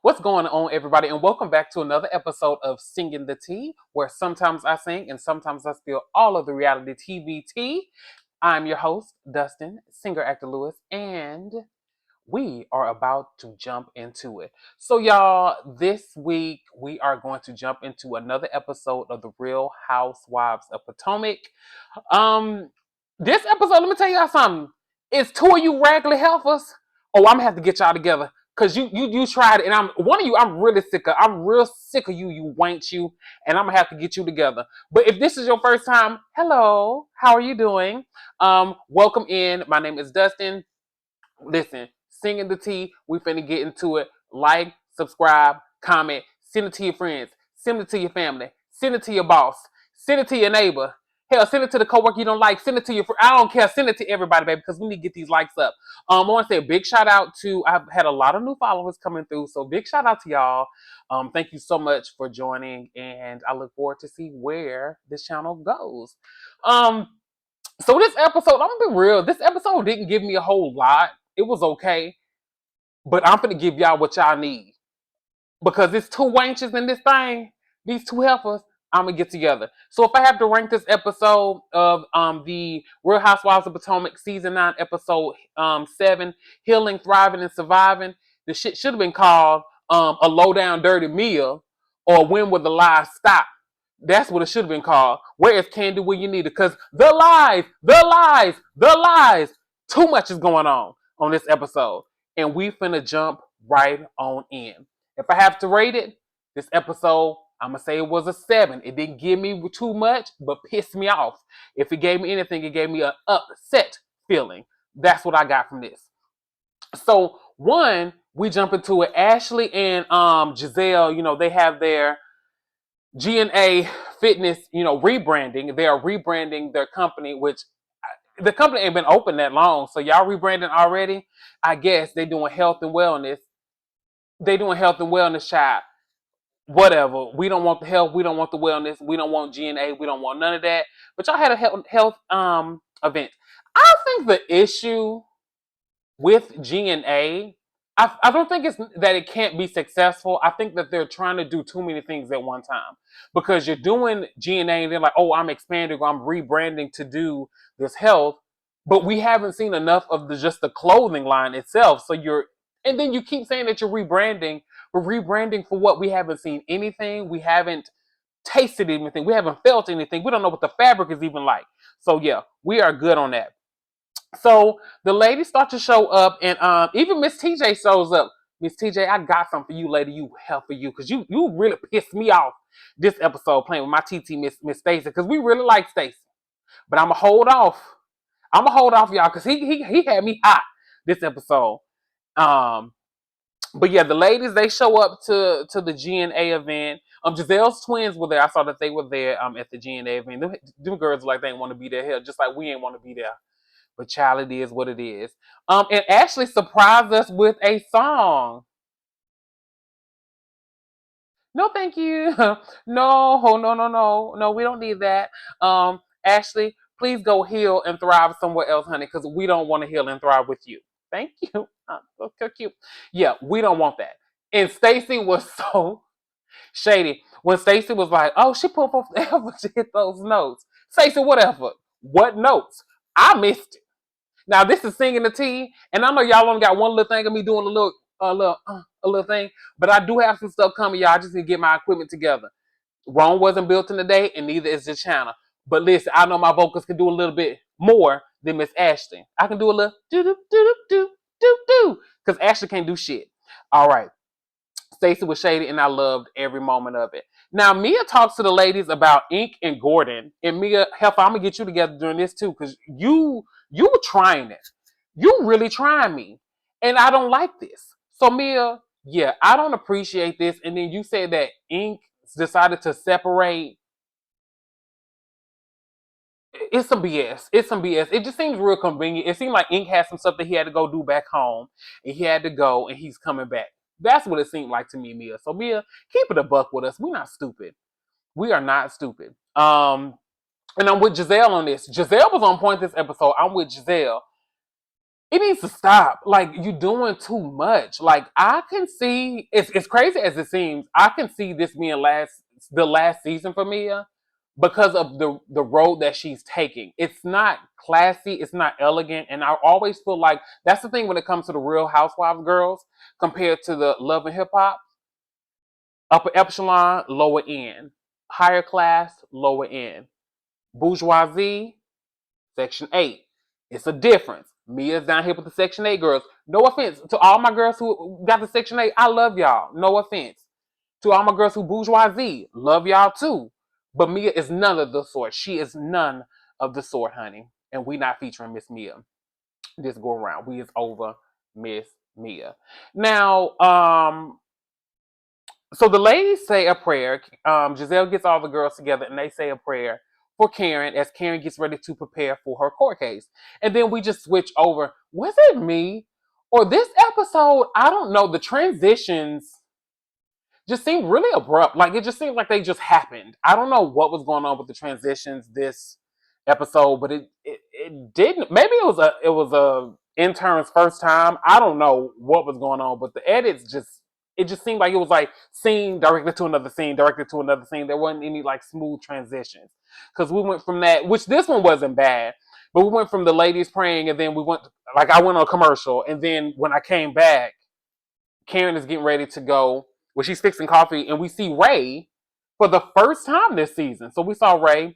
What's going on, everybody? And welcome back to another episode of Singing the Tea, where sometimes I sing and sometimes I spill all of the reality TV tea. I'm your host, Dustin, singer actor Lewis, and we are about to jump into it. So, y'all, this week we are going to jump into another episode of the Real Housewives of Potomac. Um, this episode, let me tell y'all something. It's two of you raggedy heifers. Oh, I'm gonna have to get y'all together. Cause you tried it, and I'm one of you. I'm really sick of. I'm real sick of you. You wank you, and I'm gonna have to get you together. But if this is your first time, hello, how are you doing? Welcome in. My name is Dustin. Listen, singing the tea. We finna get into it. Like, subscribe, comment, send it to your friends, send it to your family, send it to your boss, send it to your neighbor. Hell, send it to the coworker you don't like. Send it to your friend. I don't care. Send it to everybody, baby, because we need to get these likes up. I want to say a big shout out to. I've had a lot of new followers coming through, so big shout out to y'all. Thank you so much for joining, and I look forward to see where this channel goes. Um, so this episode, I'm gonna be real. This episode didn't give me a whole lot. It was okay, but I'm gonna give y'all what y'all need because it's two wenches in this thing. These two heifers, I'm gonna get together. So if I have to rank this episode of the Real Housewives of Potomac season 9, episode 7, Healing, Thriving, and Surviving, the shit should have been called a low down dirty meal or When Will the Lies Stop. That's what it should have been called. Where is Candy when you need it? Because the lies. Too much is going on this episode. And we finna jump right on in. If I have to rate it, this episode, I'm going to say it was a 7. It didn't give me too much, but pissed me off. If it gave me anything, it gave me an upset feeling. That's what I got from this. So, one, we jump into it. Ashley and Gizelle, they have their G&A Fitness, rebranding. They are rebranding their company, which the company ain't been open that long. So y'all rebranding already? I guess they doing health and wellness. They doing health and wellness, child. Whatever. We don't want the health. We don't want the wellness. We don't want G&A. We don't want none of that. But y'all had a health event. I think the issue with G&A, I don't think it's that it can't be successful. I think that they're trying to do too many things at one time because you're doing G&A and they're like, oh, I'm expanding, or I'm rebranding to do this health, but we haven't seen enough of just the clothing line itself. So and then you keep saying that you're rebranding, but rebranding for what? We haven't seen anything. We haven't tasted anything. We haven't felt anything. We don't know what the fabric is even like. So yeah, we are good on that. So the ladies start to show up, and even Miss TJ shows up. Miss TJ, I got something for you, lady. You help for you, because you really pissed me off this episode playing with my TT Miss Stacy, because we really like Stacy. But I'm gonna hold off. Y'all, because he had me hot this episode. But yeah, the ladies, they show up to the G&A event. Giselle's twins were there. I saw that they were there at the G&A event. Them girls like they didn't want to be there, hell, just like we ain't want to be there. But child, it is what it is. And Ashley surprised us with a song. No, thank you. No, we don't need that. Ashley, please go heal and thrive somewhere else, honey, because we don't want to heal and thrive with you. Thank you. So cute. Yeah, we don't want that. And Stacy was so shady when Stacy was like, "Oh, she pulled off the effort to hit those notes." Stacy, whatever. What notes? I missed it. Now this is singing the tea, and I know y'all only got one little thing of me doing a little thing, but I do have some stuff coming, y'all. I just need to get my equipment together. Rome wasn't built in a day, and neither is this channel. But listen, I know my vocals can do a little bit more than Miss Ashley. I can do a little do do do do do do because Ashley can't do shit. All right. Stacey was shady, and I loved every moment of it. Now, Mia talks to the ladies about Ink and Gordon. And Mia, Heifer, I'm gonna get you together during this too, because you were trying it. You really trying me. And I don't like this. So Mia, yeah, I don't appreciate this. And then you said that Ink decided to separate. It's some BS. It's some BS. It just seems real convenient. It seemed like Ink had some stuff that he had to go do back home, and he had to go, and he's coming back. That's what it seemed like to me, Mia. So Mia, keep it a buck with us. We're not stupid. We are not stupid. And I'm with Gizelle on this. Gizelle was on point this episode. I'm with Gizelle. it needs to stop. Like, you doing too much. Like, I can see it's crazy as it seems. I can see this being the last season for Mia because of the road that she's taking. It's not classy, it's not elegant, and I always feel like that's the thing when it comes to the Real Housewives girls compared to the Love and Hip Hop. Upper echelon, lower end. Higher class, lower end. Bourgeoisie, Section 8. It's a difference. Mia's down here with the Section 8 girls. No offense to all my girls who got the Section 8. I love y'all. No offense. To all my girls who bourgeoisie, love y'all too. But Mia is none of the sort. She is none of the sort, honey. And we not featuring Miss Mia this go around. We is over Miss Mia. Now, so the ladies say a prayer. Gizelle gets all the girls together and they say a prayer for Karen as Karen gets ready to prepare for her court case. And then we just switch over. Was it me? Or this episode? I don't know. The transitions just seemed really abrupt. Like, it just seemed like they just happened. I don't know what was going on with the transitions this episode, but it didn't. Maybe it was a intern's first time. I don't know what was going on, but the edits just it just seemed like it was like scene directed to another scene, directed to another scene. There wasn't any like smooth transitions because we went from that, which this one wasn't bad, but we went from the ladies praying and then we went like I went on a commercial and then when I came back, Karen is getting ready to go. Well, she's fixing coffee, and we see Ray for the first time this season. So we saw Ray,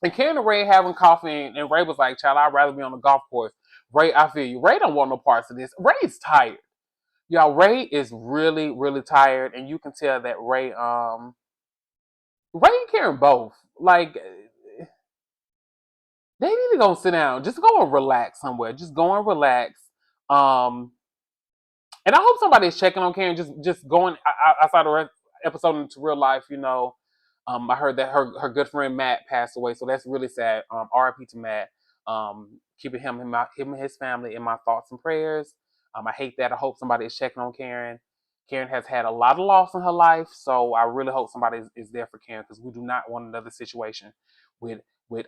and Karen and Ray having coffee, and Ray was like, "Child, I'd rather be on the golf course." Ray, I feel you. Ray don't want no parts of this. Ray's tired, y'all. Ray is really, really tired, and you can tell that Ray and Karen both like they need to go sit down. Just go and relax somewhere. Just go and relax. Um, And I hope somebody is checking on Karen, just going outside the episode into real life. I heard that her good friend Matt passed away, so that's really sad. R.I.P. to Matt. Keeping him and his family in my thoughts and prayers. I hate that. I hope somebody is checking on Karen. Karen has had a lot of loss in her life, so I really hope somebody is there for Karen because we do not want another situation with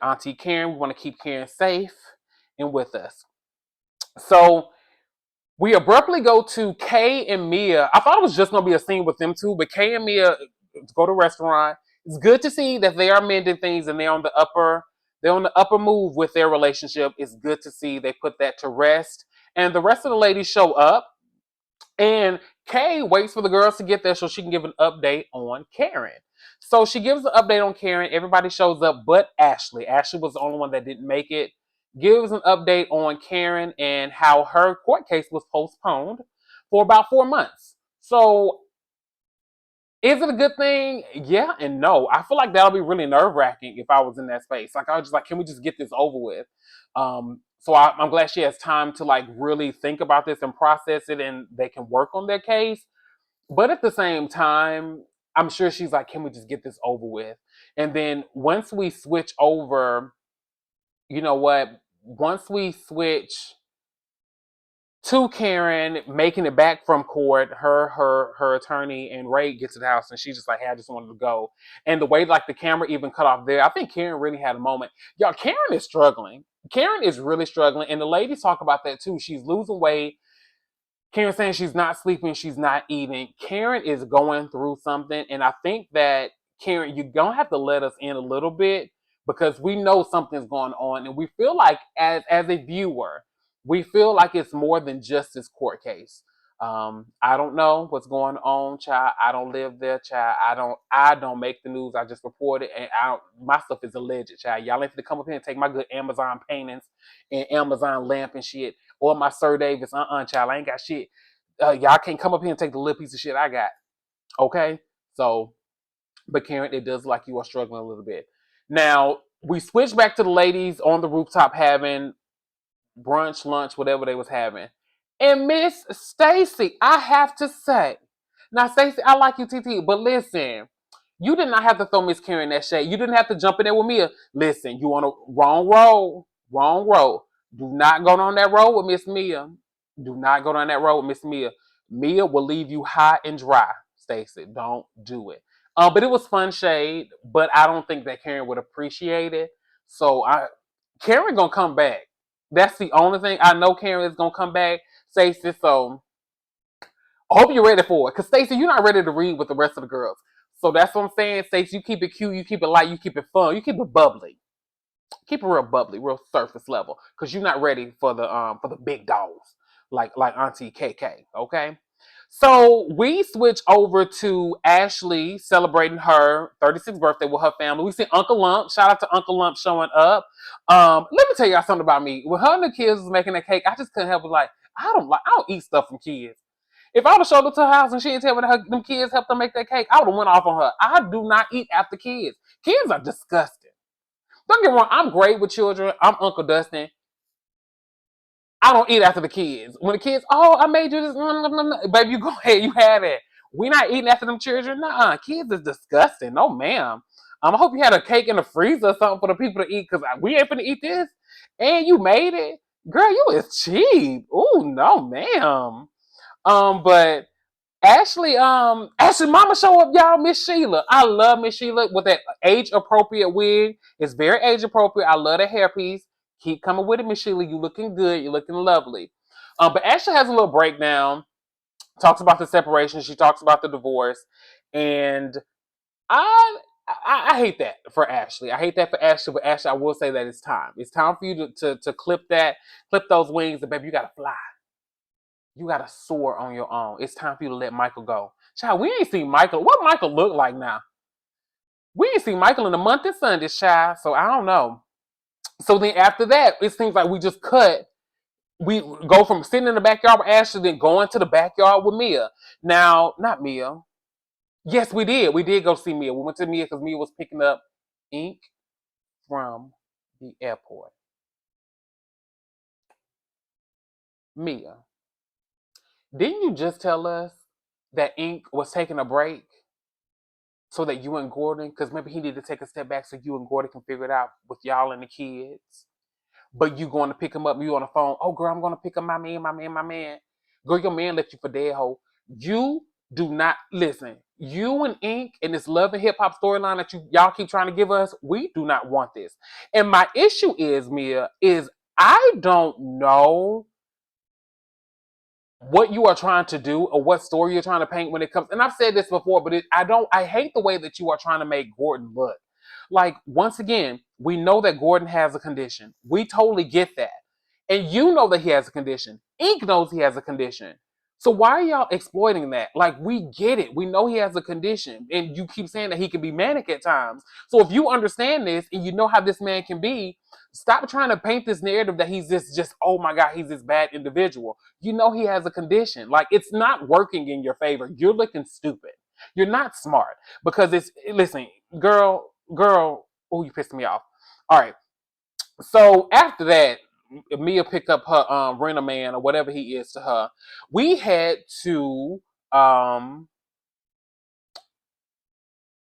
Auntie Karen. We want to keep Karen safe and with us. So we abruptly go to Kay and Mia. I thought it was just going to be a scene with them two, but Kay and Mia go to a restaurant. It's good to see that they are mending things and they're on the upper move with their relationship. It's good to see they put that to rest. And the rest of the ladies show up. And Kay waits for the girls to get there so she can give an update on Karen. So she gives an update on Karen. Everybody shows up but Ashley. Ashley was the only one that didn't make it. Gives an update on Karen and how her court case was postponed for about 4 months. So is it a good thing? Yeah and no. I feel like that'll be really nerve-wracking if I was in that space. Like, I was just like, can we just get this over with? So I'm glad she has time to like really think about this and process it and they can work on their case. But at the same time, I'm sure she's like, can we just get this over with? And then once we switch over, you know what? Once we switch to Karen making it back from court, her attorney and Ray get to the house and she's just like, hey, I just wanted to go. And the way like the camera even cut off there, I think Karen really had a moment. Y'all, Karen is struggling. Karen is really struggling. And the ladies talk about that too. She's losing weight. Karen saying she's not sleeping, she's not eating. Karen is going through something. And I think that Karen, you're gonna have to let us in a little bit because we know something's going on. And we feel like as a viewer, we feel like it's more than just this court case. I don't know what's going on, child. I don't live there, child. I don't make the news. I just report it, and my stuff is alleged, child. Y'all ain't to come up here and take my good Amazon paintings and Amazon lamp and shit, or my Sir Davis. Child. I ain't got shit. Y'all can't come up here and take the little piece of shit I got. Okay, so but Karen, it does like you are struggling a little bit. Now we switch back to the ladies on the rooftop having brunch, lunch, whatever they was having. And Miss Stacy, I have to say, now Stacy, I like you, TT, but listen, you did not have to throw Miss Karen that shade. You didn't have to jump in there with Mia. Listen, you on a wrong road, wrong road. Do not go down that road with Miss Mia. Do not go down that road with Miss Mia. Mia will leave you high and dry, Stacy. Don't do it. But it was fun shade, but I don't think that Karen would appreciate it. So Karen gonna come back. That's the only thing. I know Karen is gonna come back, Stacey. So I hope you're ready for it. Cause Stacey, you're not ready to read with the rest of the girls. So that's what I'm saying, Stacey. You keep it cute, you keep it light, you keep it fun, you keep it bubbly. Keep it real bubbly, real surface level. Cause you're not ready for the big dogs like Auntie KK. Okay. So we switch over to Ashley celebrating her 36th birthday with her family. We see Uncle Lump. Shout out to Uncle Lump showing up. Let me tell y'all something about me. When her and the kids was making a cake, I just couldn't help but like, I don't eat stuff from kids. If I would have showed up to her house and she didn't tell me that them kids helped her make that cake, I would have went off on her. I do not eat after kids. Kids are disgusting. Don't get me wrong, I'm great with children. I'm Uncle Dustin. I don't eat after the kids. When the kids, oh, I made you this, baby, you go ahead, you have it. We not eating after them children. Nuh-uh. Kids is disgusting. No, ma'am. I hope you had a cake in the freezer or something for the people to eat, because we ain't finna eat this. And you made it. Girl, you is cheap. Ooh, no, ma'am. But Ashley mama show up, y'all. Miss Sheila. I love Miss Sheila with that age appropriate wig. It's very age appropriate. I love the hairpiece. Keep coming with it, Miss Sheila. You looking good. You looking lovely. But Ashley has a little breakdown. Talks about the separation. She talks about the divorce, and I hate that for Ashley. I hate that for Ashley. But Ashley, I will say that it's time. It's time for you to clip those wings, and baby, you gotta fly. You gotta soar on your own. It's time for you to let Michael go. Child, we ain't seen Michael. What Michael look like now? We ain't seen Michael in a month and Sunday, child. So I don't know. So then after that, it seems like we just cut. We go from sitting in the backyard with Ashley, then going to the backyard with Mia. Now, not Mia. Yes, we did. We did go see Mia. We went to Mia because Mia was picking up ink from the airport. Mia, didn't you just tell us that Ink was taking a break so that you and Gordon, because maybe he needed to take a step back so you and Gordon can figure it out with y'all and the kids? But you going to pick him up, you on the phone. Oh, girl, I'm going to pick up my man. Girl, your man left you for dead, ho. You do not listen. You and Ink and this love and hip hop storyline that y'all keep trying to give us, we do not want this. And my issue is, Mia, is I don't know what you are trying to do or what story you're trying to paint when it comes. And I've said this before, but I hate the way that you are trying to make Gordon look. Like, once again, we know that Gordon has a condition. We totally get that. And you know that he has a condition. Ink knows he has a condition. So why are y'all exploiting that? Like, we get it. We know he has a condition. And you keep saying that he can be manic at times. So if you understand this and you know how this man can be, stop trying to paint this narrative that he's just oh my God, he's this bad individual. You know he has a condition. Like, it's not working in your favor. You're looking stupid. You're not smart. Because listen, girl, oh, you pissed me off. All right. So after that, Mia picked up her renter man or whatever he is to her. We had to not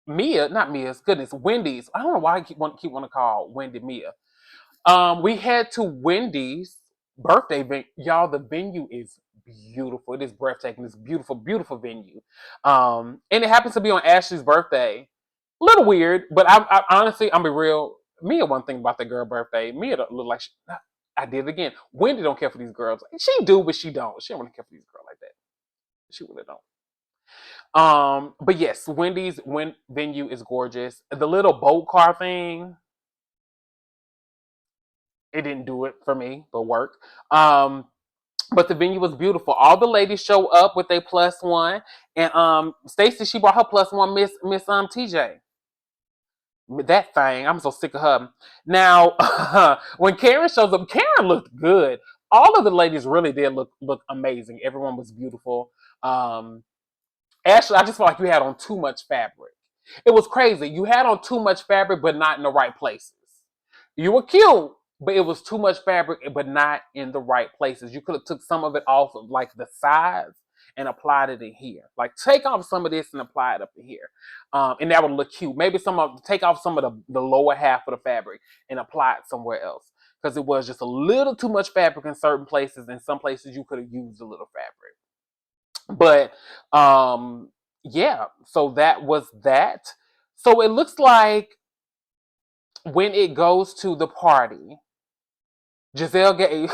Mia's, goodness, Wendy's. I don't know why I keep want to call Wendy Mia. We had to Wendy's birthday venue. Y'all, the venue is beautiful. It is breathtaking. It's beautiful, beautiful venue. And it happens to be on Ashley's birthday. A little weird, but I honestly, I'm be real. Mia, one thing about the girl birthday, Mia don't look like I did it again. Wendy don't care for these girls. She do, but she don't. She don't really care for these girls like that. She really don't. But yes, Wendy's venue is gorgeous. The little boat car thing, it didn't do it for me, but work. But the venue was beautiful. All the ladies show up with a plus one, and Stacy, she brought her plus one, Miss TJ. That thing, I'm so sick of her. Now, when Karen shows up, Karen looked good. All of the ladies really did look amazing. Everyone was beautiful. Ashley, I just felt like you had on too much fabric. It was crazy. You had on too much fabric, but not in the right places. You were cute, but it was too much fabric, but not in the right places. You could have took some of it off of like the sides and applied it in here. Like, take off some of this and apply it up in here, and that would look cute. Maybe take off some of the lower half of the fabric and apply it somewhere else, because it was just a little too much fabric in certain places. And some places you could have used a little fabric. But yeah, so that was that. So it looks like when it goes to the party, Giselle gave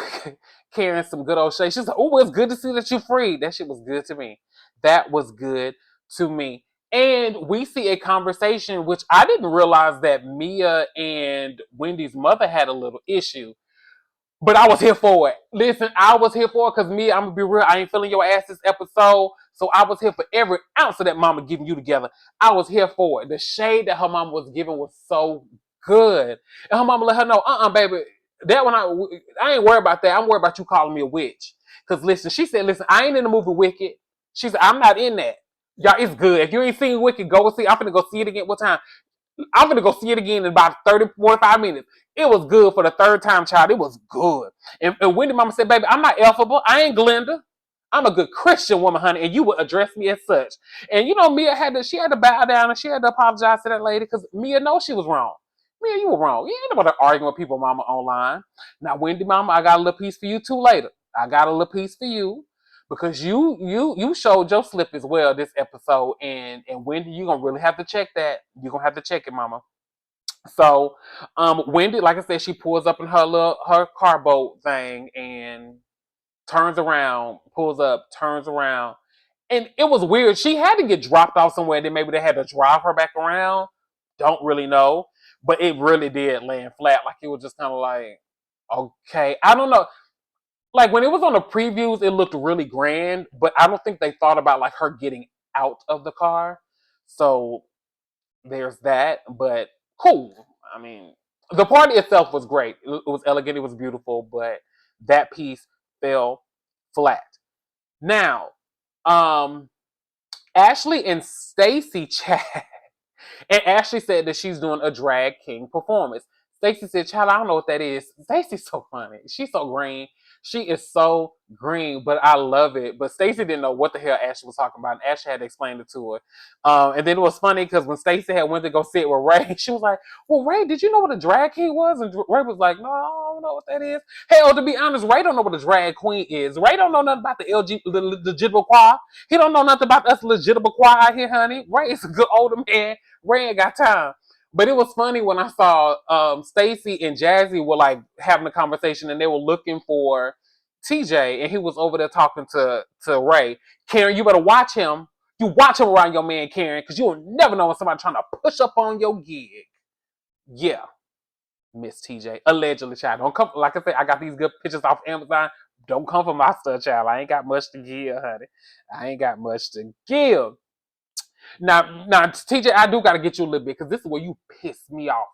Karen some good old shade. She's like, oh, it's good to see that you're free. That shit was good to me. That was good to me. And we see a conversation, which I didn't realize that Mia and Wendy's mother had a little issue. But I was here for it. Listen, I was here for it because me, I'm gonna be real. I ain't feeling your ass this episode. So I was here for every ounce of that mama getting you together. I was here for it. The shade that her mama was giving was so good. And her mama let her know, baby, that one I ain't worried about that. I'm worried about you calling me a witch. Because listen, she said, listen, I ain't in the movie Wicked. She said, I'm not in that. Y'all, it's good. If you ain't seen Wicked, go and see. I'm finna go see it again. What time? I'm gonna go see it again in about 30, 45 minutes. It was good for the third time, child. It was good. And Wendy mama said, baby, I'm not affable. I ain't Glenda. I'm a good Christian woman, honey, and you would address me as such. And you know, Mia she had to bow down and she had to apologize to that lady because Mia knows she was wrong. Mia, you were wrong. You ain't nobody arguing with people, mama, online. Now, Wendy mama, I got a little piece for you too later. I got a little piece for you because you showed your slip as well this episode, and Wendy, you're gonna really have to check that. You're gonna have to check it, mama. So Wendy, like I said, she pulls up in her car boat thing and turns around, pulls up, turns around. And it was weird. She had to get dropped off somewhere, then maybe they had to drive her back around. Don't really know. But it really did land flat. Like it was just kind of like, okay. I don't know. Like when it was on the previews, it looked really grand, but I don't think they thought about like her getting out of the car. So there's that. But cool. I mean, the party itself was great. It was elegant, it was beautiful, but that piece fell flat. Now, um, Ashley and Stacy chat, and Ashley said that she's doing a drag king performance. Stacey said, child, I don't know what that is. Stacey's so funny. She's so green. She is so green, but I love it. But Stacey didn't know what the hell Ashley was talking about. And Ashley had to explain it to her. And then it was funny because when Stacey had went to go sit with Ray, she was like, well, Ray, did you know what a drag king was? And Ray was like, no, I don't know what that is. Hell, to be honest, Ray don't know what a drag queen is. Ray don't know nothing about the legitimate choir. He don't know nothing about us legitimate choir out here, honey. Ray is a good older man. Ray ain't got time. But it was funny when I saw Stacy and Jazzy were like having a conversation and they were looking for TJ and he was over there talking to Ray. Karen, you better watch him. You watch him around your man, Karen, because you'll never know when somebody trying to push up on your gig. Yeah, Miss TJ. Allegedly, child. Don't come, like I said, I got these good pictures off Amazon. Don't come for my stuff, child. I ain't got much to give, honey. I ain't got much to give. Now, TJ, I do got to get you a little bit because this is where you piss me off.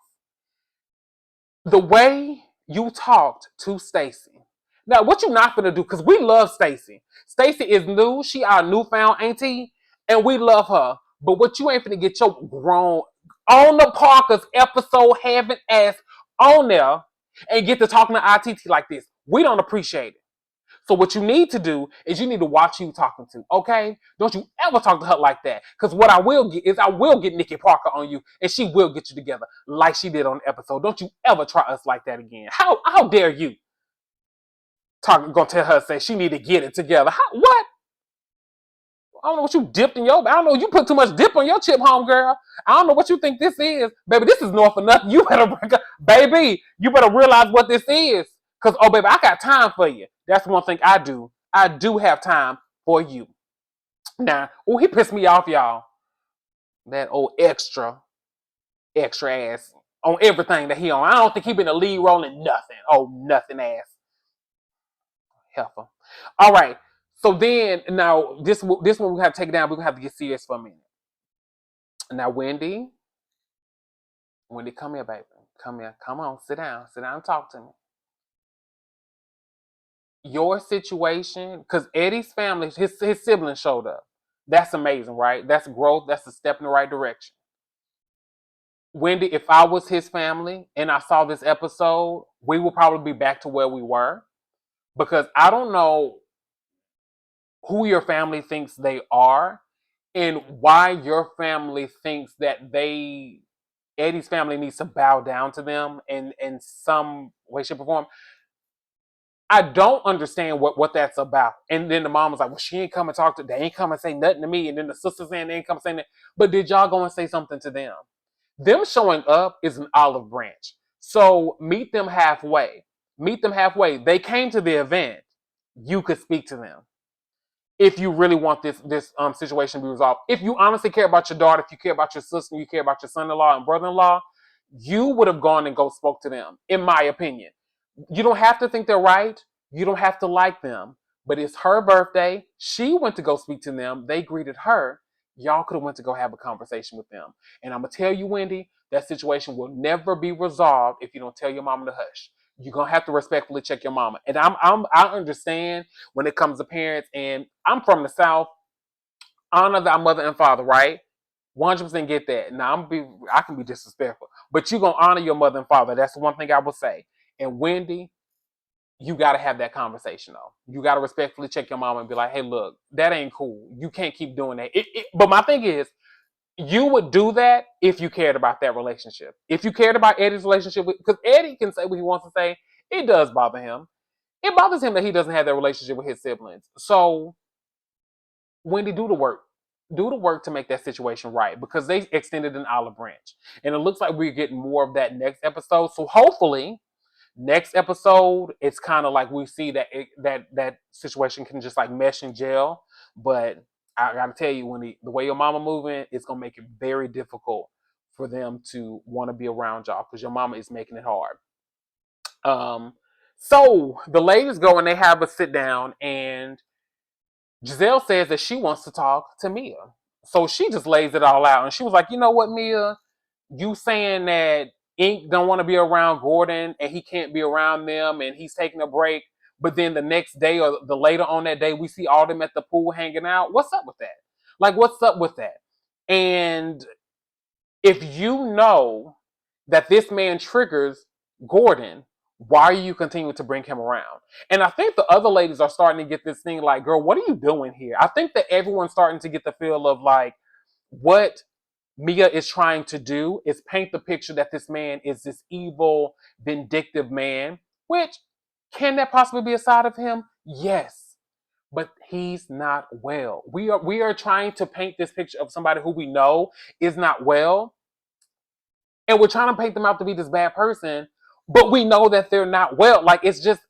The way you talked to Stacy. Now, what you not gonna do? Because we love Stacy. Stacy is new. She our newfound auntie, and we love her. But what you ain't finna get your grown on the Parkers episode having ass on there and get to talking to ITT like this. We don't appreciate it. So what you need to do is you need to watch who you talking to, okay? Don't you ever talk to her like that. Because what I will get is I will get Nikki Parker on you and she will get you together like she did on the episode. Don't you ever try us like that again. How dare you gonna tell her, say she need to get it together. What? I don't know what you dipped in your, I don't know, you put too much dip on your chip, home girl. I don't know what you think this is. Baby, this is north for nothing. You better break up. Baby, you better realize what this is. Because, oh, baby, I got time for you. That's one thing I do. I do have time for you. Now, oh, he pissed me off, y'all. That old extra ass on everything that he on. I don't think he been a lead role in nothing. Oh, nothing ass. Heifer. All right. So then, now, this one we have to take it down. We're going to have to get serious for a minute. Now, Wendy, come here, baby. Come here. Come on. Sit down. Sit down and talk to me. Your situation, because Eddie's family, his siblings showed up. That's amazing, right? That's growth. That's a step in the right direction. Wendy, if I was his family and I saw this episode, we would probably be back to where we were. Because I don't know who your family thinks they are and why your family thinks that Eddie's family needs to bow down to them in some way, shape, or form. I don't understand what that's about. And then the mom was like, well, she ain't come and talk to, they ain't come and say nothing to me. And then the sister saying they ain't come and say that. But did y'all go and say something to them? Them showing up is an olive branch. So meet them halfway. Meet them halfway. They came to the event. You could speak to them if you really want this situation to be resolved. If you honestly care about your daughter, if you care about your sister, you care about your son-in-law and brother-in-law, you would have gone and go spoke to them, in my opinion. You don't have to think they're right. You don't have to like them. But it's her birthday. She went to go speak to them. They greeted her. Y'all could have went to go have a conversation with them. And I'm gonna tell you, Wendy, that situation will never be resolved if you don't tell your mama to hush. You're gonna have to respectfully check your mama. And I understand when it comes to parents, and I'm from the South. Honor thy mother and father, right? 100% get that. Now I can be disrespectful, but you're gonna honor your mother and father. That's the one thing I will say. And Wendy, you got to have that conversation though. You got to respectfully check your mom and be like, hey, look, that ain't cool. You can't keep doing that. But my thing is, you would do that if you cared about that relationship. If you cared about Eddie's relationship, because Eddie can say what he wants to say. It does bother him. It bothers him that he doesn't have that relationship with his siblings. So, Wendy, do the work. Do the work to make that situation right, because they extended an olive branch. And it looks like we're getting more of that next episode. So hopefully next episode, it's kind of like we see that that situation can just like mesh and gel. But I gotta tell you, when the way your mama moving, it's gonna make it very difficult for them to want to be around y'all, because your mama is making it hard. So the ladies go and they have a sit down, and Gizelle says that she wants to talk to Mia. So she just lays it all out, and she was like, you know what, Mia, you saying that Ink don't want to be around Gordon and he can't be around them and he's taking a break, but then the next day or the later on that day we see all them at the pool hanging out. What's up with that? Like, what's up with that? And if you know that this man triggers Gordon, why are you continuing to bring him around? And I think the other ladies are starting to get this thing like, girl, what are you doing here? I think that everyone's starting to get the feel of like, what Mia is trying to do is paint the picture that this man is this evil, vindictive man, which, can that possibly be a side of him? Yes. But he's not well. We are trying to paint this picture of somebody who we know is not well, and we're trying to paint them out to be this bad person, but we know that they're not well. Like, it's just,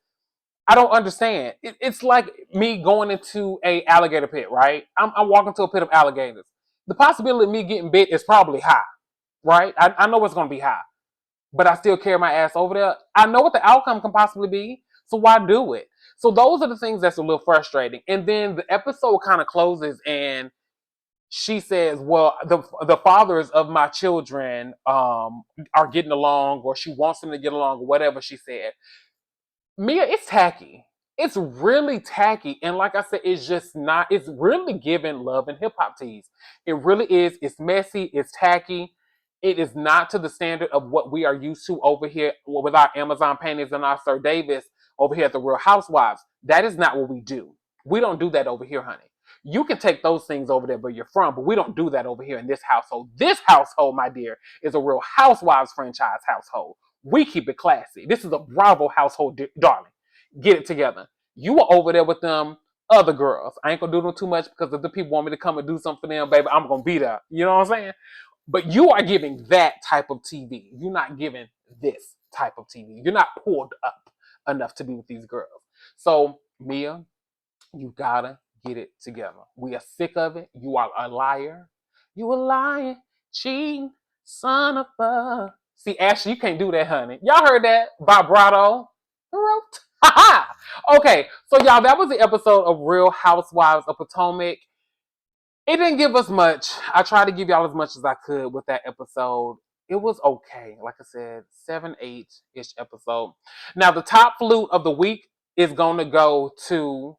I don't understand. It's like me going into a alligator pit, right? I'm walking to a pit of alligators. The possibility of me getting bit is probably high, right? I know it's going to be high, but I still carry my ass over there. I know what the outcome can possibly be, so why do it? So those are the things that's a little frustrating. And then the episode kind of closes, and she says, well, the fathers of my children are getting along, or she wants them to get along, or whatever she said. Mia, it's tacky. It's really tacky. And like I said, it's just not, it's really giving love and hip hop tease. It really is. It's messy. It's tacky. It is not to the standard of what we are used to over here with our Amazon paintings and our Sir Davis over here at the Real Housewives. That is not what we do. We don't do that over here, honey. You can take those things over there where you're from, but we don't do that over here in this household. This household, my dear, is a Real Housewives franchise household. We keep it classy. This is a Bravo household, darling. Get it together. You were over there with them other girls. I ain't gonna do them too much, because if the people want me to come and do something for them, baby, I'm gonna be there. You know what I'm saying? But you are giving that type of TV. You're not giving this type of TV. You're not pulled up enough to be with these girls. So, Mia, you gotta get it together. We are sick of it. You are a liar. You a lying, cheating, son of a. See, Ashley, you can't do that, honey. Y'all heard that? Vibrato. Okay, so y'all, that was the episode of Real Housewives of Potomac. It didn't give us much. I tried to give y'all as much as I could with that episode. It was okay. Like I said, 7, 8-ish episode. Now, the top flute of the week is going to go to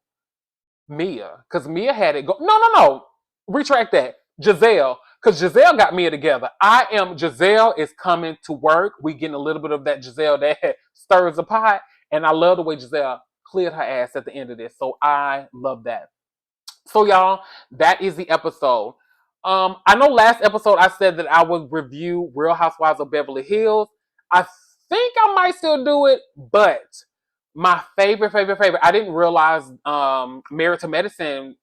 Mia, because Mia had it go. No. Retract that. Gizelle, because Gizelle got Mia together. Gizelle is coming to work. We getting a little bit of that Gizelle that stirs the pot. And I love the way Gizelle cleared her ass at the end of this. So I love that. So y'all, that is the episode. I know last episode I said that I would review Real Housewives of Beverly Hills. I think I might still do it, but my favorite, I didn't realize Married to Medicine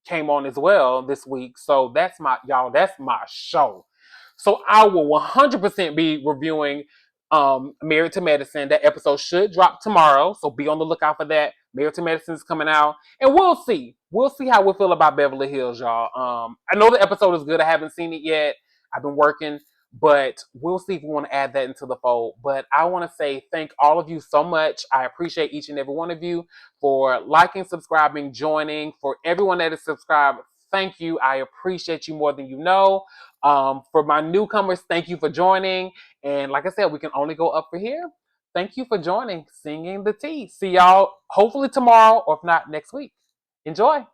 came on as well this week. So that's my show. So I will 100% be reviewing Married to Medicine. That episode should drop tomorrow, so be on the lookout for that. Married to Medicine is coming out, and we'll see. We'll see how we feel about Beverly Hills, y'all. I know the episode is good. I haven't seen it yet. I've been working, but we'll see if we want to add that into the fold. But I want to say thank all of you so much. I appreciate each and every one of you for liking, subscribing, joining. For everyone that is subscribed, thank you. I appreciate you more than you know. For my newcomers, thank you for joining. And like I said, we can only go up for here. Thank you for joining Singing the Tea. See y'all hopefully tomorrow, or if not, next week. Enjoy.